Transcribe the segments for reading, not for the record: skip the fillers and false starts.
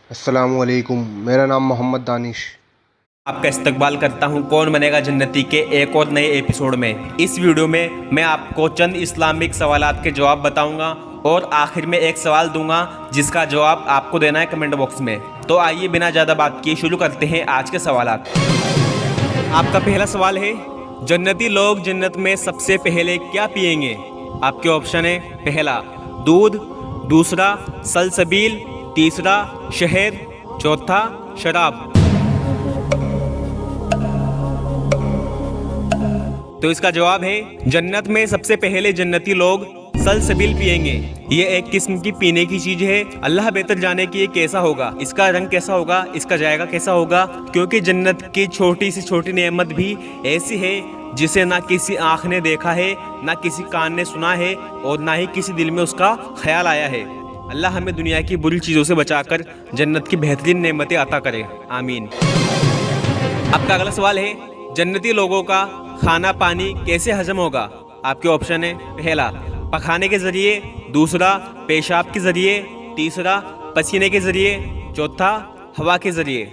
السلام علیکم، میرا نام محمد دانش۔ آپ کا استقبال کرتا ہوں کون بنے گا جنتی کے ایک اور نئے ایپیسوڈ میں۔ اس ویڈیو میں میں آپ کو چند اسلامک سوالات کے جواب بتاؤں گا اور آخر میں ایک سوال دوں گا جس کا جواب آپ کو دینا ہے کمنٹ باکس میں۔ تو آئیے بنا زیادہ بات کیے شروع کرتے ہیں آج کے سوالات۔ آپ کا پہلا سوال ہے، جنتی لوگ جنت میں سب سے پہلے کیا پئیں گے؟ آپ کے آپشن ہے، پہلا دودھ، دوسرا سلسبیل، تیسرا شہد، چوتھا شراب۔ تو اس کا جواب ہے، جنت میں سب سے پہلے جنتی لوگ سلسبیل پئیں گے۔ یہ ایک قسم کی پینے کی چیز ہے۔ اللہ بہتر جانے کہ یہ کیسا ہوگا، اس کا رنگ کیسا ہوگا، اس کا ذائقہ کیسا ہوگا، کیونکہ جنت کی چھوٹی سے چھوٹی نعمت بھی ایسی ہے جسے نہ کسی آنکھ نے دیکھا ہے، نہ کسی کان نے سنا ہے، اور نہ ہی کسی دل میں اس کا خیال آیا ہے۔ اللہ ہمیں دنیا کی بری چیزوں سے بچا کر جنت کی بہترین نعمتیں عطا کرے، آمین۔ آپ کا اگلا سوال ہے، جنتی لوگوں کا کھانا پانی کیسے ہضم ہوگا؟ آپ کے آپشن ہے، پہلا پکانے کے ذریعے، دوسرا پیشاب کے ذریعے، تیسرا پسینے کے ذریعے، چوتھا ہوا کے ذریعے۔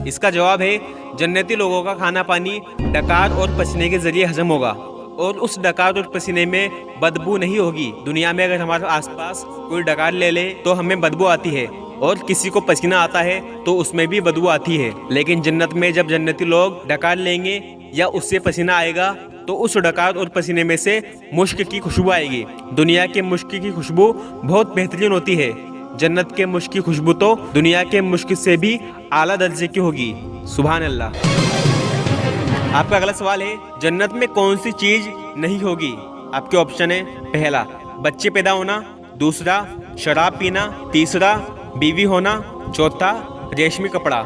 اس کا جواب ہے، جنتی لوگوں کا کھانا پانی ڈکار اور پسینے کے ذریعے ہضم ہوگا، اور اس ڈکار اور پسینے میں بدبو نہیں ہوگی۔ دنیا میں اگر ہمارے آس پاس کوئی ڈکار لے لے تو ہمیں بدبو آتی ہے، اور کسی کو پسینہ آتا ہے تو اس میں بھی بدبو آتی ہے، لیکن جنت میں جب جنتی لوگ ڈکار لیں گے یا اس سے پسینہ آئے گا تو اس ڈکار اور پسینے میں سے مشک کی خوشبو آئے گی۔ دنیا کے مشک کی خوشبو بہت بہترین ہوتی ہے، جنت کے مشک کی خوشبو تو دنیا کے مشک سے بھی اعلیٰ درجے کی ہوگی، سبحان اللہ۔ آپ کا اگلا سوال ہے، جنت میں کون سی چیز نہیں ہوگی؟ آپ کے آپشن ہے، پہلا بچے پیدا ہونا، دوسرا شراب پینا، تیسرا بیوی ہونا، چوتھا ریشمی کپڑا۔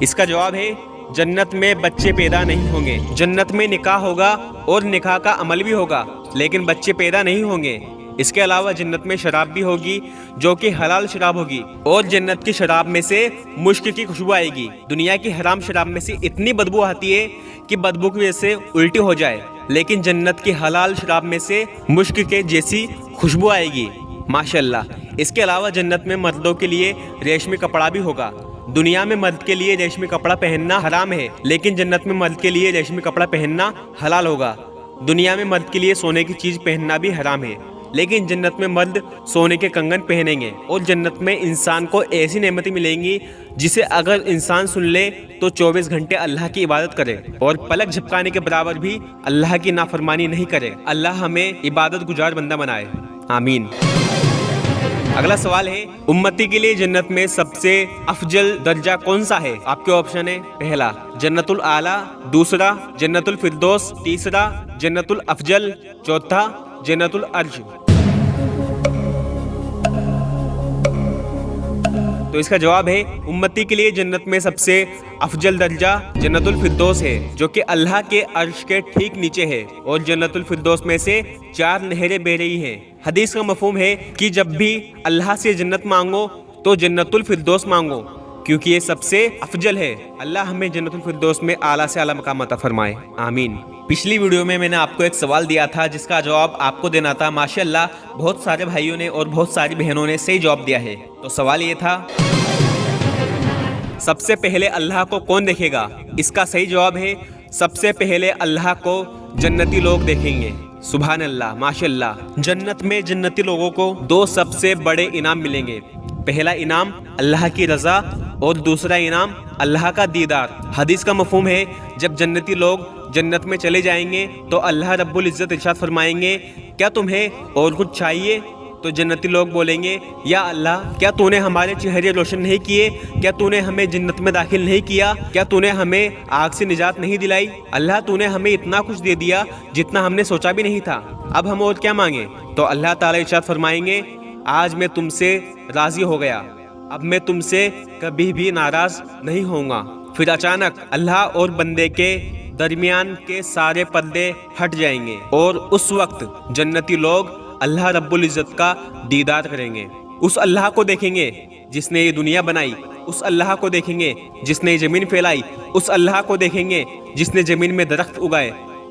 اس کا جواب ہے، جنت میں بچے پیدا نہیں ہوں گے۔ جنت میں نکاح ہوگا اور نکاح کا عمل بھی ہوگا، لیکن بچے پیدا نہیں ہوں گے۔ اس کے علاوہ جنت میں شراب بھی ہوگی جو کہ حلال شراب ہوگی، اور جنت کی شراب میں سے مشک کی خوشبو آئے گی۔ دنیا کی حرام شراب میں سے اتنی بدبو آتی ہے کہ بدبو کی وجہ سے الٹی ہو جائے، لیکن جنت کی حلال شراب میں سے مشک کے جیسی خوشبو آئے گی، ماشاءاللہ۔ اس کے علاوہ جنت میں مردوں کے لیے ریشمی کپڑا بھی ہوگا۔ دنیا میں مرد کے لیے ریشمی کپڑا پہننا حرام ہے، لیکن جنت میں مرد کے لیے ریشمی کپڑا پہننا حلال ہوگا۔ دنیا میں مرد کے لیے سونے کی چیز پہننا بھی حرام ہے، لیکن جنت میں مرد سونے کے کنگن پہنیں گے۔ اور جنت میں انسان کو ایسی نعمتیں ملیں گی جسے اگر انسان سن لے تو 24 گھنٹے اللہ کی عبادت کرے، اور پلک جھپکانے کے برابر بھی اللہ کی نافرمانی نہیں کرے۔ اللہ ہمیں عبادت گزار بندہ بنائے، آمین۔ اگلا سوال ہے، امتی کے لیے جنت میں سب سے افضل درجہ کون سا ہے؟ آپ کے آپشن ہے، پہلا جنت الاعلیٰ، دوسرا جنت الفردوس، تیسرا جنت الافضل، چوتھا جنت العرش۔ تو اس کا جواب ہے، امتی کے لیے جنت میں سب سے افضل درجہ جنت الفردوس ہے، جو کہ اللہ کے عرش کے ٹھیک نیچے ہے، اور جنت الفردوس میں سے 4 نہریں بہ رہی ہیں۔ حدیث کا مفہوم ہے کہ جب بھی اللہ سے جنت مانگو تو جنت الفردوس مانگو، کیونکہ یہ سب سے افضل ہے۔ اللہ ہمیں جنت الفردوس میں اعلیٰ سے اعلیٰ مقام عطا فرمائے، آمین۔ پچھلی ویڈیو میں نے آپ کو ایک سوال دیا تھا جس کا جواب آپ کو دینا تھا، ماشاءاللہ بہت سارے بھائیوں نے اور بہت ساری بہنوں نے صحیح جواب دیا ہے۔ تو سوال یہ تھا، سب سے پہلے اللہ کو کون دیکھے گا؟ اس کا صحیح جواب ہے، سب سے پہلے اللہ کو جنتی لوگ دیکھیں گے، سبحان اللہ، ماشاءاللہ۔ جنت میں جنتی لوگوں کو 2 سب سے بڑے انعام ملیں گے۔ پہلا انعام اللہ کی رضا، اور دوسرا انعام اللہ کا دیدار۔ حدیث کا مفہوم ہے، جب جنتی لوگ جنت میں چلے جائیں گے تو اللہ رب العزت ارشاد فرمائیں گے، کیا تمہیں اور کچھ چاہیے؟ تو جنتی لوگ بولیں گے، یا اللہ، کیا تو نے ہمارے چہرے روشن نہیں کیے؟ کیا تو نے ہمیں جنت میں داخل نہیں کیا؟ کیا تو نے ہمیں آگ سے نجات نہیں دلائی؟ اللہ تو نے ہمیں اتنا کچھ دے دیا جتنا ہم نے سوچا بھی نہیں تھا، اب ہم اور کیا مانگیں؟ تو اللہ تعالیٰ ارشاد فرمائیں گے، آج میں تم سے راضی ہو گیا، اب میں تم سے کبھی بھی ناراض نہیں ہوں گا۔ پھر اچانک اللہ اور بندے کے درمیان کے سارے پردے ہٹ جائیں گے، اور اس وقت جنتی لوگ اللہ رب العزت کا دیدار کریں گے۔ اس اللہ کو دیکھیں گے جس نے یہ دنیا بنائی، اس اللہ کو دیکھیں گے جس نے زمین پھیلائی، اس اللہ کو دیکھیں گے جس نے زمین میں درخت اگائے،